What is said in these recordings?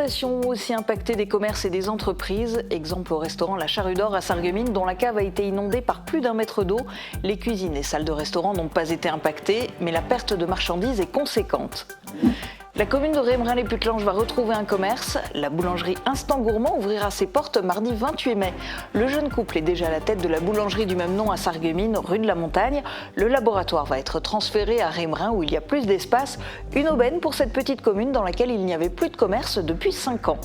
inondations ont aussi impacté des commerces et des entreprises. Exemple au restaurant La Charrue d'Or à Sarreguemines, dont la cave a été inondée par plus d'1 mètre d'eau. Les cuisines et salles de restaurant n'ont pas été impactées, mais la perte de marchandises est conséquente. La commune de Rémerin-les-Putelanges va retrouver un commerce. La boulangerie Instant Gourmand ouvrira ses portes mardi 28 mai. Le jeune couple est déjà à la tête de la boulangerie du même nom à Sarreguemines, rue de la Montagne. Le laboratoire va être transféré à Rémerin où il y a plus d'espace. Une aubaine pour cette petite commune dans laquelle il n'y avait plus de commerce depuis 5 ans.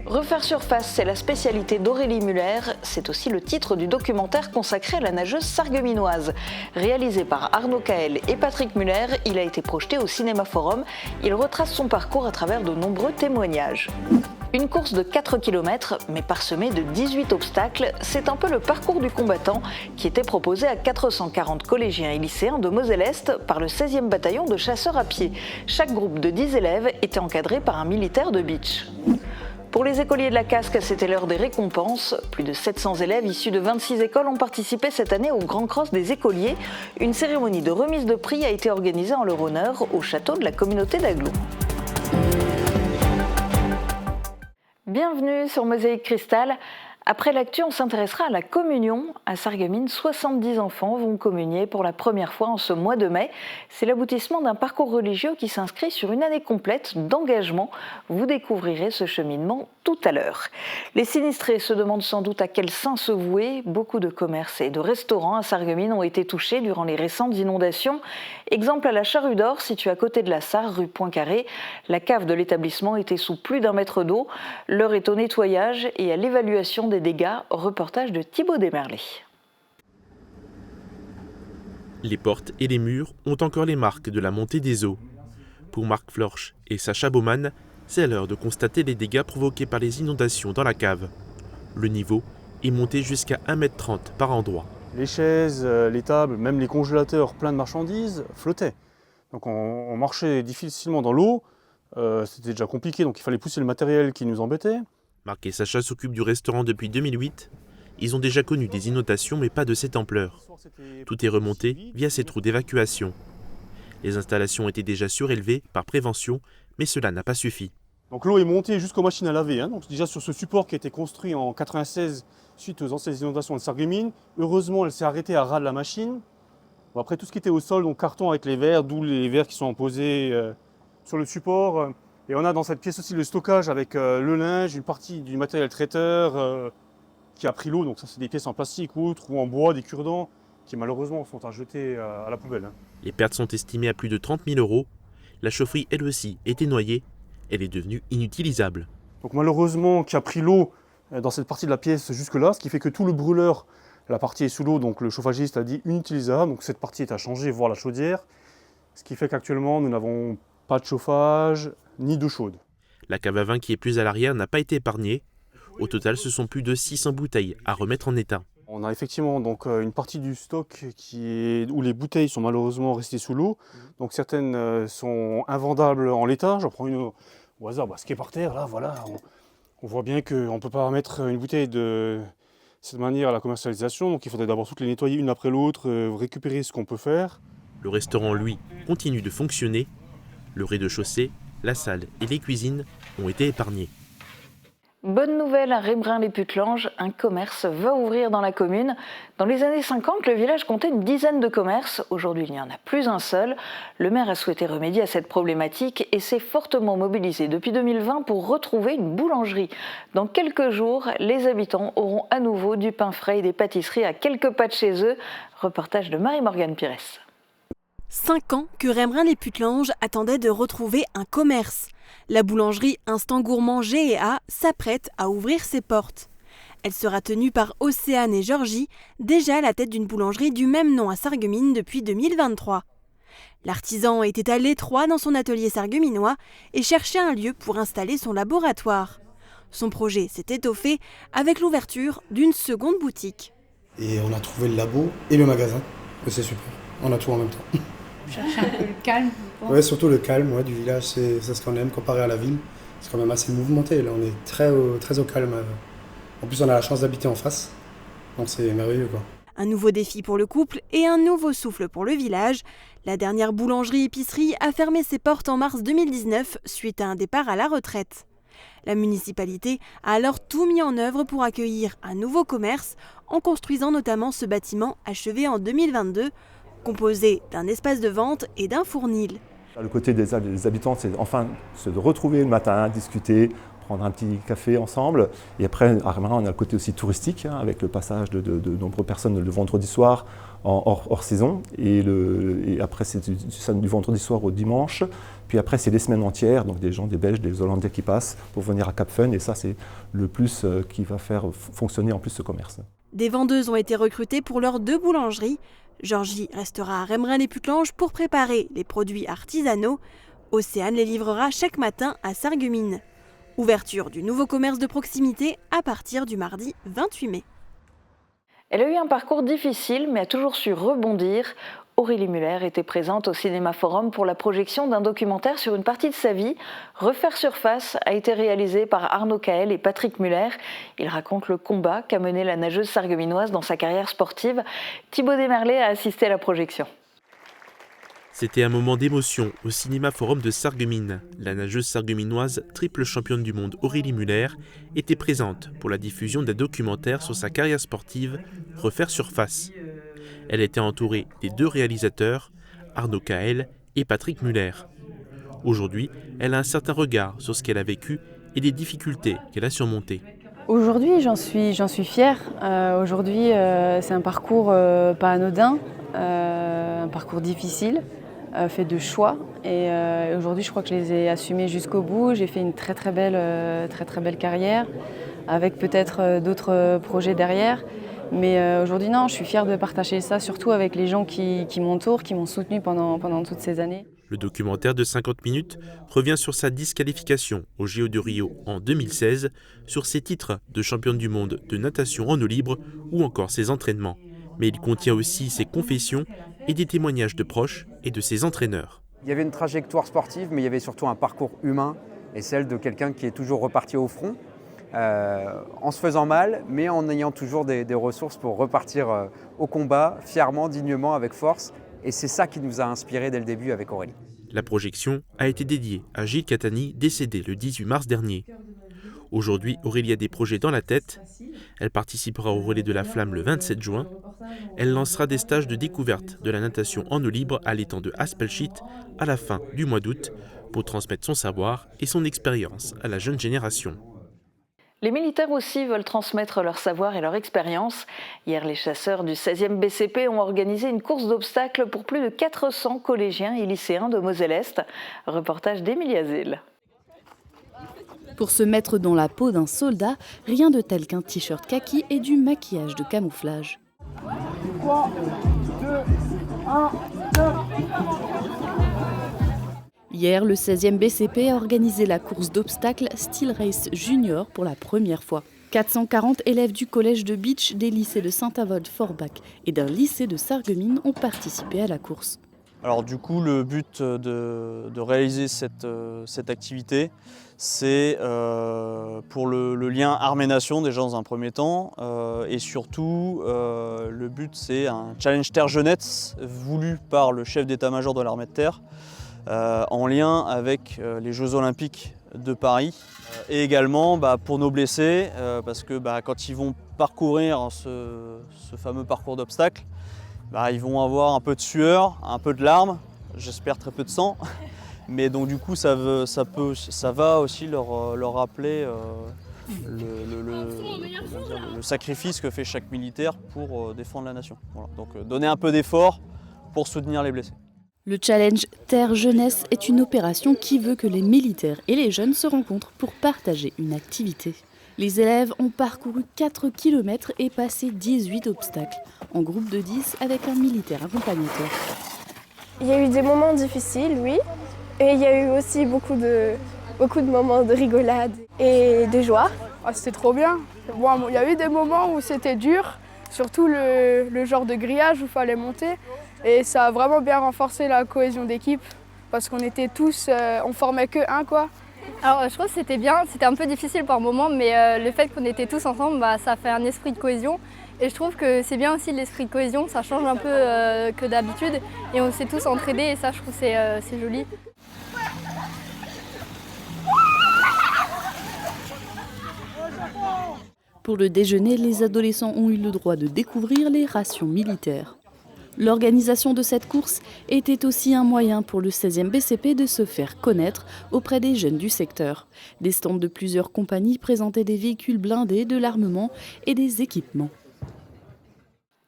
Refaire surface, c'est la spécialité d'Aurélie Muller. C'est aussi le titre du documentaire consacré à la nageuse sarregueminoise. Réalisé par Arnaud Caël et Patrick Muller, il a été projeté au Cinéma Forum. Il retrace son parcours à travers de nombreux témoignages. Une course de 4 km, mais parsemée de 18 obstacles, c'est un peu le parcours du combattant qui était proposé à 440 collégiens et lycéens de Moselle-Est par le 16e bataillon de chasseurs à pied. Chaque groupe de 10 élèves était encadré par un militaire de beach. Pour les écoliers de la Casque, c'était l'heure des récompenses. Plus de 700 élèves issus de 26 écoles ont participé cette année au Grand Cross des écoliers. Une cérémonie de remise de prix a été organisée en leur honneur au château de la communauté d'Agloux. Bienvenue sur Mosaïque Cristal. Après l'actu, on s'intéressera à la communion. À Sarreguemines, 70 enfants vont communier pour la première fois en ce mois de mai. C'est l'aboutissement d'un parcours religieux qui s'inscrit sur une année complète d'engagement. Vous découvrirez ce cheminement tout à l'heure. Les sinistrés se demandent sans doute à quel saint se vouer. Beaucoup de commerces et de restaurants à Sarreguemines ont été touchés durant les récentes inondations. Exemple à la Charrue d'Or, située à côté de la Sarre, rue Poincaré. La cave de l'établissement était sous plus d'1 mètre d'eau. L'heure est au nettoyage et à l'évaluation des dégâts. Reportage de Thibaut Desmerlet. Les portes et les murs ont encore les marques de la montée des eaux. Pour Marc Florch et Sacha Baumann, c'est à l'heure de constater les dégâts provoqués par les inondations dans la cave. Le niveau est monté jusqu'à 1,30 m par endroit. Les chaises, les tables, même les congélateurs pleins de marchandises flottaient. Donc on marchait difficilement dans l'eau, c'était déjà compliqué, donc il fallait pousser le matériel qui nous embêtait. Marc et Sacha s'occupent du restaurant depuis 2008. Ils ont déjà connu des inondations, mais pas de cette ampleur. Tout est remonté via ces trous d'évacuation. Les installations étaient déjà surélevées par prévention, mais cela n'a pas suffi. Donc l'eau est montée jusqu'aux machines à laver. Donc déjà sur ce support qui a été construit en 1996 suite aux anciennes inondations de Sarreguemines, heureusement elle s'est arrêtée à ras de la machine. Bon, après tout ce qui était au sol, donc carton avec les verres, d'où les verres qui sont posés sur le support. Et on a dans cette pièce aussi le stockage avec le linge, une partie du matériel traiteur qui a pris l'eau. Donc ça c'est des pièces en plastique ou autres, ou en bois, des cure-dents, qui malheureusement sont à jeter à la poubelle. Les pertes sont estimées à plus de 30 000 €. La chaufferie elle aussi était noyée. Elle est devenue inutilisable. Donc malheureusement qui a pris l'eau dans cette partie de la pièce jusque là, ce qui fait que tout le brûleur, la partie est sous l'eau, donc le chauffagiste a dit inutilisable. Donc cette partie est à changer, voire la chaudière. Ce qui fait qu'actuellement nous n'avons pas de chauffage, ni d'eau chaude. La cave à vin qui est plus à l'arrière n'a pas été épargnée. Au total, ce sont plus de 600 bouteilles à remettre en état. On a effectivement donc une partie du stock où les bouteilles sont malheureusement restées sous l'eau. Donc certaines sont invendables en l'état. J'en prends une au hasard, ce qui est par terre, là, voilà. On voit bien qu'on ne peut pas mettre une bouteille de cette manière à la commercialisation. Donc il faudrait d'abord toutes les nettoyer une après l'autre, récupérer ce qu'on peut faire. Le restaurant, lui, continue de fonctionner. Le rez-de-chaussée, la salle et les cuisines ont été épargnés. Bonne nouvelle à Rémerin-les-Putelanges, un commerce va ouvrir dans la commune. Dans les années 50, le village comptait une dizaine de commerces. Aujourd'hui, il n'y en a plus un seul. Le maire a souhaité remédier à cette problématique et s'est fortement mobilisé depuis 2020 pour retrouver une boulangerie. Dans quelques jours, les habitants auront à nouveau du pain frais et des pâtisseries à quelques pas de chez eux. Reportage de Marie-Morgane Pires. 5 ans que Rémerin-les-Putelanges attendait de retrouver un commerce. La boulangerie Instant Gourmand G&A s'apprête à ouvrir ses portes. Elle sera tenue par Océane et Georgie, déjà à la tête d'une boulangerie du même nom à Sarreguemines depuis 2023. L'artisan était à l'étroit dans son atelier sarregueminois et cherchait un lieu pour installer son laboratoire. Son projet s'est étoffé avec l'ouverture d'une seconde boutique. Et on a trouvé le labo et le magasin. C'est super, on a tout en même temps. Chercher un peu le calme. Oui, surtout le calme du village, c'est ce qu'on aime comparé à la ville. C'est quand même assez mouvementé, là on est très au calme. En plus on a la chance d'habiter en face, donc c'est merveilleux quoi. Un nouveau défi pour le couple et un nouveau souffle pour le village. La dernière boulangerie-épicerie a fermé ses portes en mars 2019 suite à un départ à la retraite. La municipalité a alors tout mis en œuvre pour accueillir un nouveau commerce, en construisant notamment ce bâtiment achevé en 2022, composé d'un espace de vente et d'un fournil. Le côté des habitants, c'est enfin se retrouver le matin, discuter, prendre un petit café ensemble. Et après, on a le côté aussi touristique, avec le passage de nombreuses personnes le vendredi soir hors saison. Et après, c'est du vendredi soir au dimanche. Puis après, c'est les semaines entières, donc des gens, des Belges, des Hollandais qui passent pour venir à Cap Fun. Et ça, c'est le plus qui va faire fonctionner en plus ce commerce. Des vendeuses ont été recrutées pour leurs 2 boulangeries. Georgie restera à Remerin-les-Putelanges pour préparer les produits artisanaux. Océane les livrera chaque matin à Sarreguemines. Ouverture du nouveau commerce de proximité à partir du mardi 28 mai. Elle a eu un parcours difficile mais a toujours su rebondir. Aurélie Muller était présente au Cinéma Forum pour la projection d'un documentaire sur une partie de sa vie. Refaire surface a été réalisé par Arnaud Caël et Patrick Muller. Il raconte le combat qu'a mené la nageuse sarregueminoise dans sa carrière sportive. Thibaut Desmerlet a assisté à la projection. C'était un moment d'émotion au Cinéma Forum de Sarreguemines. La nageuse sarregueminoise, triple championne du monde Aurélie Muller, était présente pour la diffusion d'un documentaire sur sa carrière sportive, Refaire surface. Elle était entourée des 2 réalisateurs, Arnaud Caël et Patrick Muller. Aujourd'hui, elle a un certain regard sur ce qu'elle a vécu et les difficultés qu'elle a surmontées. Aujourd'hui, j'en suis fière. Aujourd'hui, c'est un parcours pas anodin, un parcours difficile, fait de choix. Et aujourd'hui, je crois que je les ai assumés jusqu'au bout. J'ai fait une très très belle carrière, avec peut-être d'autres projets derrière. Mais aujourd'hui, non, je suis fière de partager ça, surtout avec les gens qui m'entourent, qui m'ont soutenue pendant toutes ces années. Le documentaire de 50 minutes revient sur sa disqualification au JO de Rio en 2016, sur ses titres de championne du monde de natation en eau libre ou encore ses entraînements. Mais il contient aussi ses confessions et des témoignages de proches et de ses entraîneurs. Il y avait une trajectoire sportive, mais il y avait surtout un parcours humain et celle de quelqu'un qui est toujours reparti au front, en se faisant mal, mais en ayant toujours des ressources pour repartir au combat, fièrement, dignement, avec force. Et c'est ça qui nous a inspirés dès le début avec Aurélie. La projection a été dédiée à Gilles Catani, décédé le 18 mars dernier. Aujourd'hui, Aurélie a des projets dans la tête. Elle participera au relais de la flamme le 27 juin. Elle lancera des stages de découverte de la natation en eau libre à l'étang de Haspelshit à la fin du mois d'août pour transmettre son savoir et son expérience à la jeune génération. Les militaires aussi veulent transmettre leur savoir et leur expérience. Hier, les chasseurs du 16e BCP ont organisé une course d'obstacles pour plus de 400 collégiens et lycéens de Moselle-Est. Reportage d'Émilie Azil. Pour se mettre dans la peau d'un soldat, rien de tel qu'un t-shirt kaki et du maquillage de camouflage. 3, 2, 1, top. Hier, le 16e BCP a organisé la course d'obstacles Steel Race Junior pour la première fois. 440 élèves du collège de Beach, des lycées de Saint-Avold-Forbach et d'un lycée de Sarreguemines ont participé à la course. Alors du coup, le but de réaliser cette activité, c'est pour le lien armée-nation déjà dans un premier temps, et surtout le but c'est un challenge terre-jeunesse voulu par le chef d'état-major de l'armée de terre, en lien avec les Jeux Olympiques de Paris, et également pour nos blessés, parce que quand ils vont parcourir ce fameux parcours d'obstacles, ils vont avoir un peu de sueur, un peu de larmes, j'espère très peu de sang, mais donc du coup ça va aussi leur rappeler le sacrifice que fait chaque militaire pour défendre la nation. Voilà. Donc donner un peu d'effort pour soutenir les blessés. Le challenge Terre Jeunesse est une opération qui veut que les militaires et les jeunes se rencontrent pour partager une activité. Les élèves ont parcouru 4 km et passé 18 obstacles, en groupe de 10 avec un militaire accompagnateur. Il y a eu des moments difficiles, oui, et il y a eu aussi beaucoup de moments de rigolade et de joie. C'était trop bien. Bon, il y a eu des moments où c'était dur, surtout le genre de grillage où il fallait monter. Et ça a vraiment bien renforcé la cohésion d'équipe parce qu'on était tous, on formait que un quoi. Alors je trouve que c'était bien, c'était un peu difficile par moments, mais le fait qu'on était tous ensemble, ça fait un esprit de cohésion. Et je trouve que c'est bien aussi l'esprit de cohésion, ça change un peu que d'habitude. Et on s'est tous entraînés et ça je trouve c'est joli. Pour le déjeuner, les adolescents ont eu le droit de découvrir les rations militaires. L'organisation de cette course était aussi un moyen pour le 16e BCP de se faire connaître auprès des jeunes du secteur. Des stands de plusieurs compagnies présentaient des véhicules blindés, de l'armement et des équipements.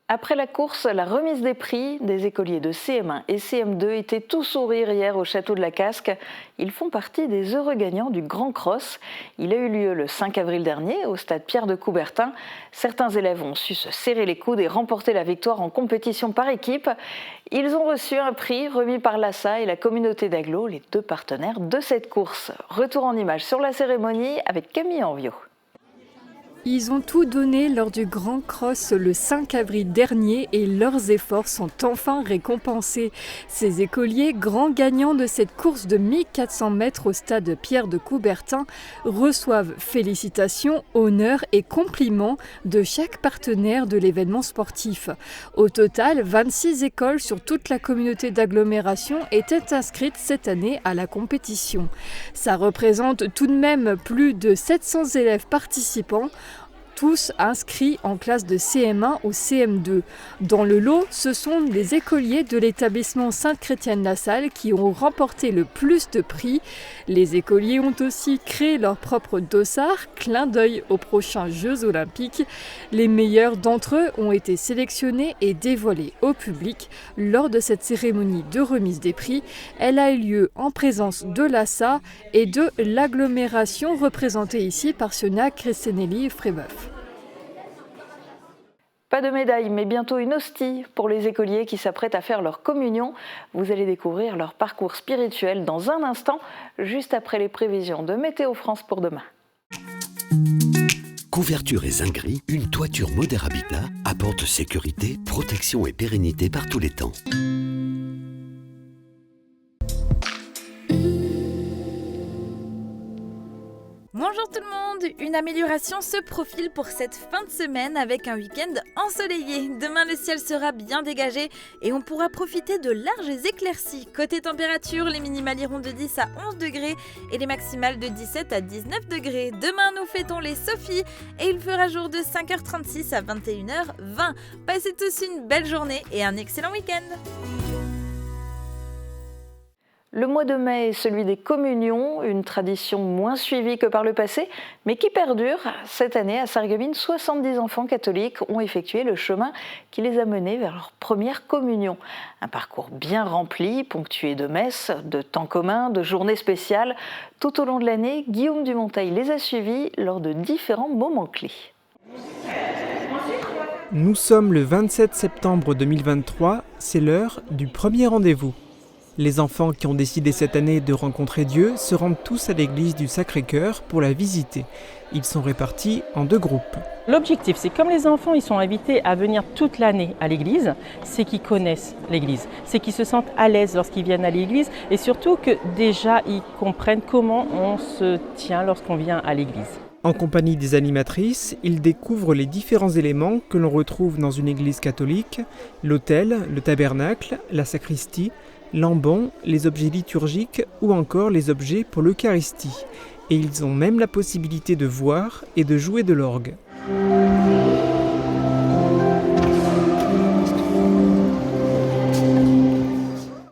Après la course, la remise des prix des écoliers de CM1 et CM2 étaient tout sourire hier au château de la Casque. Ils font partie des heureux gagnants du Grand Cross. Il a eu lieu le 5 avril dernier au stade Pierre de Coubertin. Certains élèves ont su se serrer les coudes et remporter la victoire en compétition par équipe. Ils ont reçu un prix remis par l'ASSA et la communauté d'Aglo, les deux partenaires de cette course. Retour en images sur la cérémonie avec Camille Enviot. Ils ont tout donné lors du Grand Cross le 5 avril dernier et leurs efforts sont enfin récompensés. Ces écoliers, grands gagnants de cette course de 1400 mètres au stade Pierre de Coubertin, reçoivent félicitations, honneurs et compliments de chaque partenaire de l'événement sportif. Au total, 26 écoles sur toute la communauté d'agglomération étaient inscrites cette année à la compétition. Ça représente tout de même plus de 700 élèves participants, tous inscrits en classe de CM1 ou CM2. Dans le lot, ce sont les écoliers de l'établissement Sainte-Chrétienne-la-Salle qui ont remporté le plus de prix. Les écoliers ont aussi créé leur propre dossard, clin d'œil aux prochains Jeux Olympiques. Les meilleurs d'entre eux ont été sélectionnés et dévoilés au public lors de cette cérémonie de remise des prix. Elle a eu lieu en présence de l'ASSA et de l'agglomération représentée ici par Siona Crescenelli-Frébeuf. Pas de médaille, mais bientôt une hostie pour les écoliers qui s'apprêtent à faire leur communion. Vous allez découvrir leur parcours spirituel dans un instant, juste après les prévisions de Météo France pour demain. Couverture et zinguerie, une toiture Moder Habitat apporte sécurité, protection et pérennité par tous les temps. Bonjour tout le monde, une amélioration se profile pour cette fin de semaine avec un week-end ensoleillé. Demain le ciel sera bien dégagé et on pourra profiter de larges éclaircies. Côté température, les minimales iront de 10 à 11 degrés et les maximales de 17 à 19 degrés. Demain nous fêtons les Sophies et il fera jour de 5h36 à 21h20. Passez tous une belle journée et un excellent week-end. Le mois de mai est celui des communions, une tradition moins suivie que par le passé, mais qui perdure. Cette année, à Sarreguemines, 70 enfants catholiques ont effectué le chemin qui les a menés vers leur première communion. Un parcours bien rempli, ponctué de messes, de temps communs, de journées spéciales. Tout au long de l'année, Guillaume Dumonteil les a suivis lors de différents moments clés. Nous sommes le 27 septembre 2023, c'est l'heure du premier rendez-vous. Les enfants qui ont décidé cette année de rencontrer Dieu se rendent tous à l'église du Sacré-Cœur pour la visiter. Ils sont répartis en deux groupes. L'objectif, c'est comme les enfants, ils sont invités à venir toute l'année à l'église, c'est qu'ils connaissent l'église, c'est qu'ils se sentent à l'aise lorsqu'ils viennent à l'église et surtout que déjà ils comprennent comment on se tient lorsqu'on vient à l'église. En compagnie des animatrices, ils découvrent les différents éléments que l'on retrouve dans une église catholique, l'autel, le tabernacle, la sacristie, l'ambon, les objets liturgiques ou encore les objets pour l'Eucharistie. Et ils ont même la possibilité de voir et de jouer de l'orgue.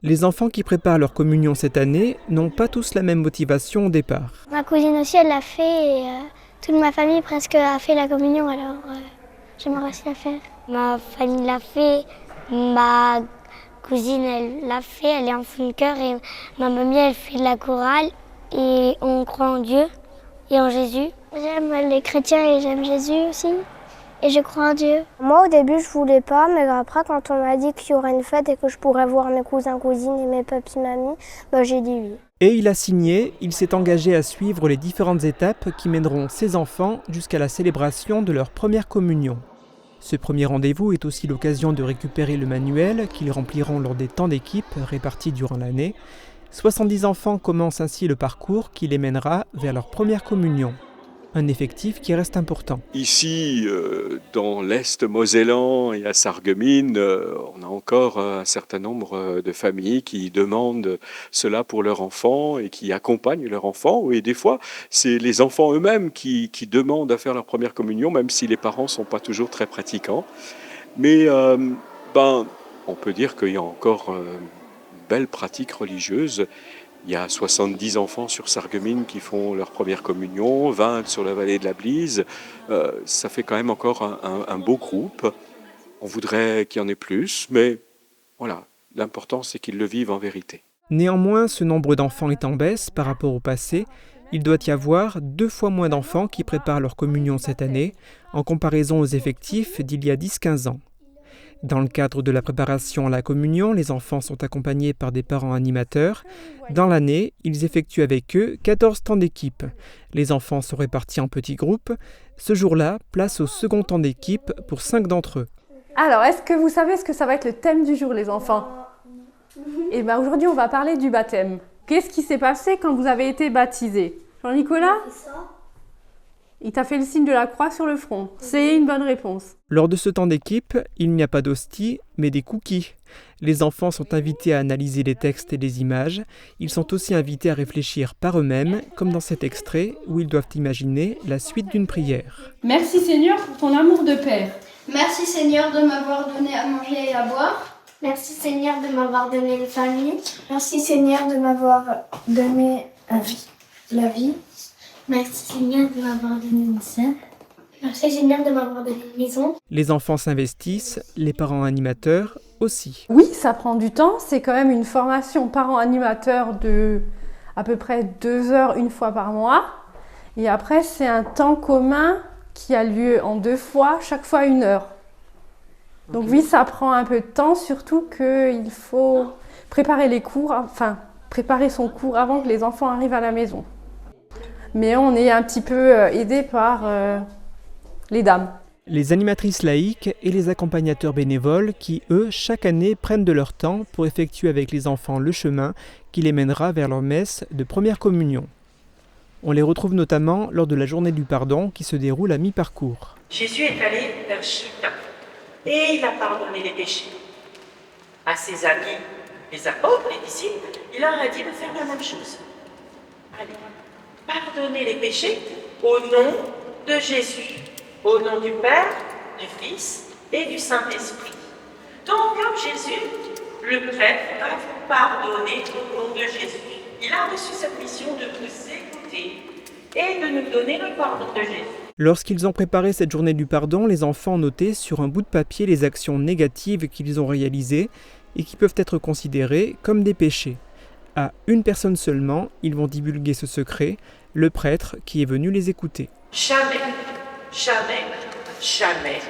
Les enfants qui préparent leur communion cette année n'ont pas tous la même motivation au départ. Ma cousine aussi, elle l'a fait et toute ma famille presque a fait la communion, alors j'aimerais aussi la faire. Ma famille l'a fait, ma cousine, elle l'a fait, elle est enfant de cœur et ma mamie, elle fait de la chorale et on croit en Dieu et en Jésus. J'aime les chrétiens et j'aime Jésus aussi et je crois en Dieu. Moi, au début, je voulais pas, mais après, quand on m'a dit qu'il y aurait une fête et que je pourrais voir mes cousins, cousines et mes papis, mamies, j'ai dit oui. Et il a signé, il s'est engagé à suivre les différentes étapes qui mèneront ses enfants jusqu'à la célébration de leur première communion. Ce premier rendez-vous est aussi l'occasion de récupérer le manuel qu'ils rempliront lors des temps d'équipe répartis durant l'année. 70 enfants commencent ainsi le parcours qui les mènera vers leur première communion. un effectif qui reste important. Ici, dans l'Est mosellan et à Sarreguemines, on a encore un certain nombre de familles qui demandent cela pour leurs enfants et qui accompagnent leurs enfants. Et des fois, c'est les enfants eux-mêmes qui demandent à faire leur première communion, même si les parents ne sont pas toujours très pratiquants. Mais on peut dire qu'il y a encore une belle pratique religieuse. Il y a 70 enfants sur Sarreguemines qui font leur première communion, 20 sur la vallée de la Blise. Ça fait quand même encore un beau groupe. On voudrait qu'il y en ait plus, mais voilà, l'important c'est qu'ils le vivent en vérité. Néanmoins, ce nombre d'enfants est en baisse par rapport au passé. Il doit y avoir 2 fois moins d'enfants qui préparent leur communion cette année, en comparaison aux effectifs d'il y a 10-15 ans. Dans le cadre de la préparation à la communion, les enfants sont accompagnés par des parents animateurs. Dans l'année, ils effectuent avec eux 14 temps d'équipe. Les enfants sont répartis en petits groupes. Ce jour-là, place au second temps d'équipe pour 5 d'entre eux. Alors, est-ce que vous savez ce que ça va être le thème du jour, les enfants ? Eh bien, aujourd'hui, on va parler du baptême. Qu'est-ce qui s'est passé quand vous avez été baptisés ? Jean-Nicolas ? Il t'a fait le signe de la croix sur le front. C'est une bonne réponse. Lors de ce temps d'équipe, il n'y a pas d'hostie, mais des cookies. Les enfants sont invités à analyser les textes et les images. Ils sont aussi invités à réfléchir par eux-mêmes, comme dans cet extrait où ils doivent imaginer la suite d'une prière. Merci Seigneur pour ton amour de Père. Merci Seigneur de m'avoir donné à manger et à boire. Merci Seigneur de m'avoir donné une famille. Merci Seigneur de m'avoir donné la vie. Merci Seigneur de m'avoir donné une sœur. Merci Seigneur de m'avoir donné une maison. Les enfants s'investissent, les parents animateurs aussi. Oui, ça prend du temps. C'est quand même une formation parent-animateur de à peu près 2 heures une fois par mois. Et après, c'est un temps commun qui a lieu en 2 fois, chaque fois 1 heure. Donc oui, ça prend un peu de temps, surtout qu'il faut préparer les cours, préparer son cours avant que les enfants arrivent à la maison. Mais on est un petit peu aidé par les dames. Les animatrices laïques et les accompagnateurs bénévoles qui, eux, chaque année prennent de leur temps pour effectuer avec les enfants le chemin qui les mènera vers leur messe de première communion. On les retrouve notamment lors de la journée du pardon qui se déroule à mi-parcours. Jésus est allé vers Chita et il a pardonné les péchés. À ses amis, les apôtres, les disciples, il leur a dit de faire la même chose. Allez, pardonnez les péchés au nom de Jésus, au nom du Père, du Fils et du Saint-Esprit. Donc, comme Jésus, le prêtre va vous pardonner au nom de Jésus. Il a reçu cette mission de vous écouter et de nous donner le pardon de Jésus. Lorsqu'ils ont préparé cette journée du pardon, les enfants ont noté sur un bout de papier les actions négatives qu'ils ont réalisées et qui peuvent être considérées comme des péchés. À une personne seulement, ils vont divulguer ce secret, le prêtre qui est venu les écouter. Jamais, jamais, jamais,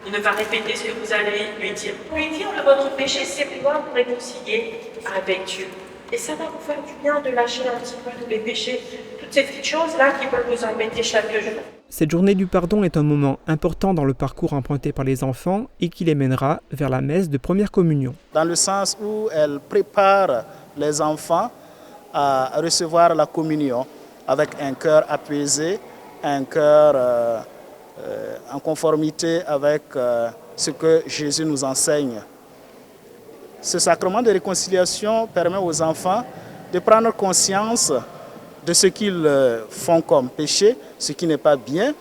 il ne va répéter ce que vous allez lui dire. Lui dire que votre péché, c'est pouvoir vous réconcilier avec Dieu. Et ça va vous faire du bien de lâcher un petit peu tous les péchés, toutes ces petites choses-là qui peuvent vous embêter chaque jour. Cette journée du pardon est un moment important dans le parcours emprunté par les enfants et qui les mènera vers la messe de première communion. Dans le sens où elle prépare les enfants à recevoir la communion avec un cœur apaisé, un cœur en conformité avec ce que Jésus nous enseigne. Ce sacrement de réconciliation permet aux enfants de prendre conscience de ce qu'ils font comme péché, ce qui n'est pas bien,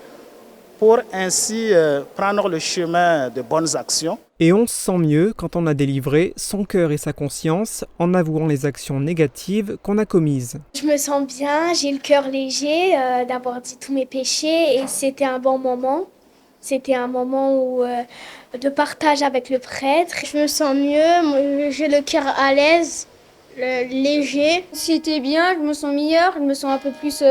pour ainsi prendre le chemin de bonnes actions. Et on se sent mieux quand on a délivré son cœur et sa conscience en avouant les actions négatives qu'on a commises. Je me sens bien, j'ai le cœur léger d'avoir dit tous mes péchés et c'était un bon moment. C'était un moment de partage avec le prêtre. Je me sens mieux, j'ai le cœur à l'aise, léger. C'était bien, je me sens meilleure, je me sens un peu plus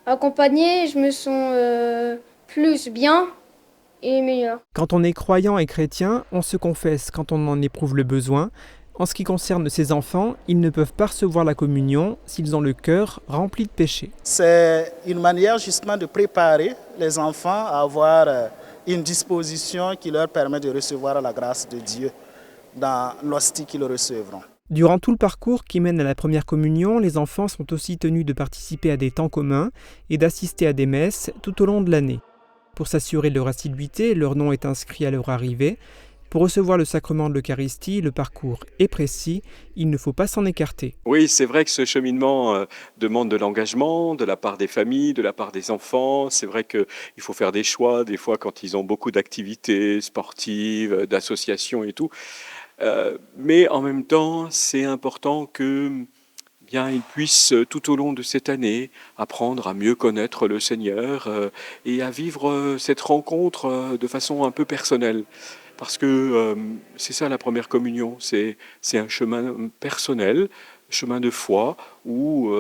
accompagnée, je me sens plus bien et meilleure. Quand on est croyant et chrétien, on se confesse quand on en éprouve le besoin. En ce qui concerne ces enfants, ils ne peuvent pas recevoir la communion s'ils ont le cœur rempli de péché. C'est une manière justement de préparer les enfants à avoir une disposition qui leur permet de recevoir la grâce de Dieu dans l'hostie qu'ils recevront. Durant tout le parcours qui mène à la première communion, les enfants sont aussi tenus de participer à des temps communs et d'assister à des messes tout au long de l'année. Pour s'assurer de leur assiduité, leur nom est inscrit à leur arrivée. Pour recevoir le sacrement de l'Eucharistie, le parcours est précis, il ne faut pas s'en écarter. Oui, c'est vrai que ce cheminement demande de l'engagement de la part des familles, de la part des enfants. C'est vrai qu'il faut faire des choix, des fois quand ils ont beaucoup d'activités sportives, d'associations et tout. Mais en même temps, c'est important que ils puissent tout au long de cette année apprendre à mieux connaître le Seigneur et à vivre cette rencontre de façon un peu personnelle. Parce que c'est ça la première communion, c'est un chemin personnel, chemin de foi où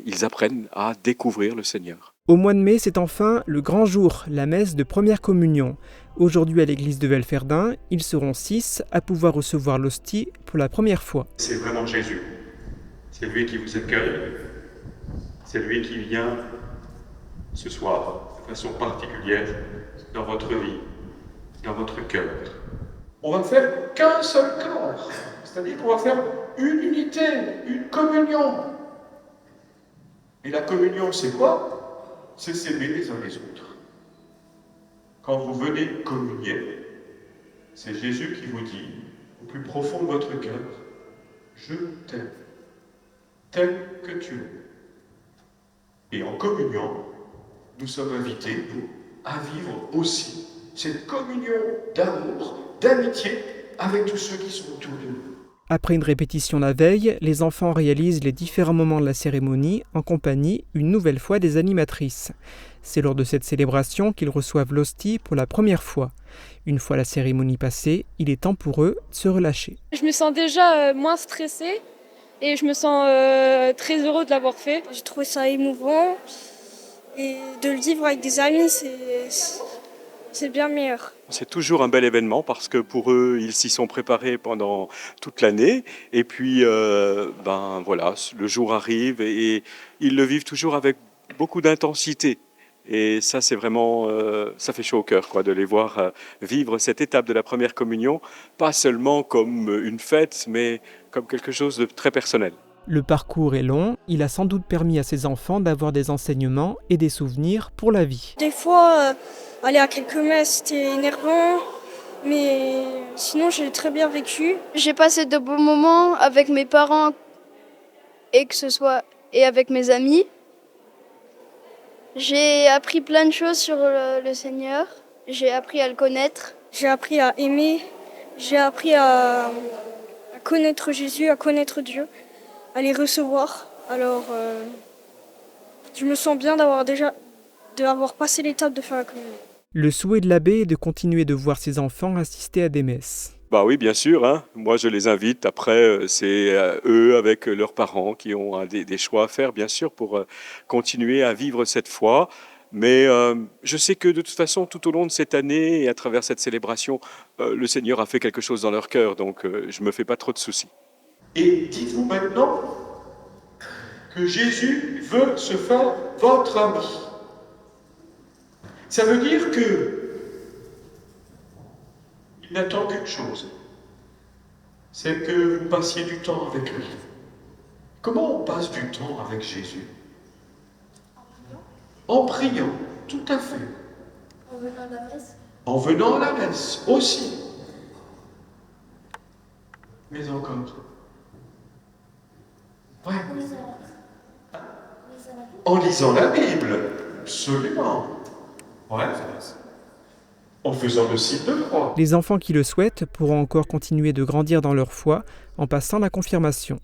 ils apprennent à découvrir le Seigneur. Au mois de mai, c'est enfin le grand jour, la messe de première communion. Aujourd'hui à l'église de Velferdin, ils seront 6 à pouvoir recevoir l'hostie pour la première fois. C'est vraiment Jésus. C'est lui qui vous accueille. C'est lui qui vient ce soir de façon particulière dans votre vie, dans votre cœur. On va faire qu'un seul corps, c'est-à-dire qu'on va faire une unité, une communion. Et la communion, c'est quoi? C'est s'aimer les uns les autres. Quand vous venez communier, c'est Jésus qui vous dit, au plus profond de votre cœur, je t'aime, tel que tu es. Et en communion, nous sommes invités à vivre aussi cette communion d'amour, d'amitié avec tous ceux qui sont autour de nous. Après une répétition la veille, les enfants réalisent les différents moments de la cérémonie en compagnie, une nouvelle fois, des animatrices. C'est lors de cette célébration qu'ils reçoivent l'hostie pour la première fois. Une fois la cérémonie passée, il est temps pour eux de se relâcher. Je me sens déjà moins stressée et je me sens très heureux de l'avoir fait. J'ai trouvé ça émouvant et de le vivre avec des amis, c'est bien meilleur. C'est toujours un bel événement parce que pour eux, ils s'y sont préparés pendant toute l'année. Et puis, voilà, le jour arrive et ils le vivent toujours avec beaucoup d'intensité. Et ça, c'est vraiment, ça fait chaud au cœur, de les voir vivre cette étape de la première communion, pas seulement comme une fête, mais comme quelque chose de très personnel. Le parcours est long, il a sans doute permis à ces enfants d'avoir des enseignements et des souvenirs pour la vie. Des fois, aller à quelques messes, c'était énervant, mais sinon j'ai très bien vécu. J'ai passé de bons moments avec mes parents et avec mes amis. J'ai appris plein de choses sur le Seigneur, j'ai appris à le connaître. J'ai appris à aimer, j'ai appris à connaître Jésus, à connaître Dieu, à les recevoir. Alors, je me sens bien d'avoir passé l'étape de faire la communion. Le souhait de l'abbé est de continuer de voir ses enfants assister à des messes. Oui, bien sûr. Moi, je les invite. Après, c'est eux avec leurs parents qui ont des choix à faire, bien sûr, pour continuer à vivre cette foi. Mais je sais que de toute façon, tout au long de cette année et à travers cette célébration, le Seigneur a fait quelque chose dans leur cœur. Donc, je ne me fais pas trop de soucis. Et dites-vous maintenant que Jésus veut se faire votre ami. Ça veut dire que il n'attend qu'une chose, c'est que vous passiez du temps avec lui. Comment on passe du temps avec Jésus? En priant, tout à fait. En venant à la messe? En venant à la messe aussi. Mais encore. Ouais. En lisant la Bible, absolument. Ouais. En faisant le signe de croix. Les enfants qui le souhaitent pourront encore continuer de grandir dans leur foi en passant la confirmation.